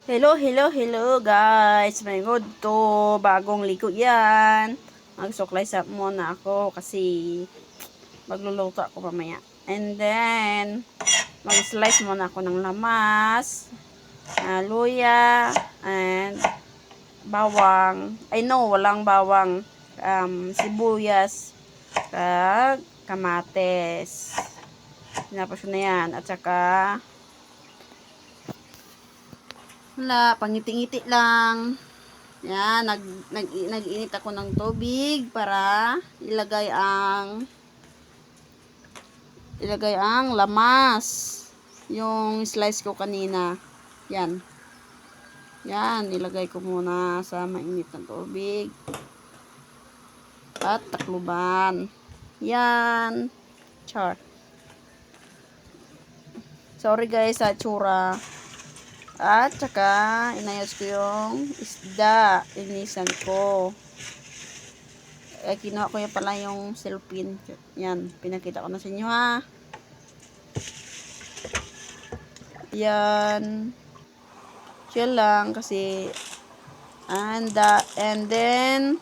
Hello guys. May good to. Bagong liko yan. Magsuklay sa muna ako kasi magluluto ako mamaya. And then, mag-slice muna ako ng lamas, luya, and bawang. I know, walang bawang. Sibuyas, kamates. Tapos na yan. At saka, wala, pangiti-ngiti lang. Yan, nag-init ako ng tubig para ilagay ang lamas. Yung slice ko kanina. Yan. Yan, ilagay ko muna sa mainit na tubig. At takluban. Yan. Char. Sorry guys sa tsura. At saka, inayos ko yung isda. Inisan ko. Kinuha ko yung pala yung silpin. Yan, pinakita ko na sa inyo ha. Yan. Chill lang kasi and then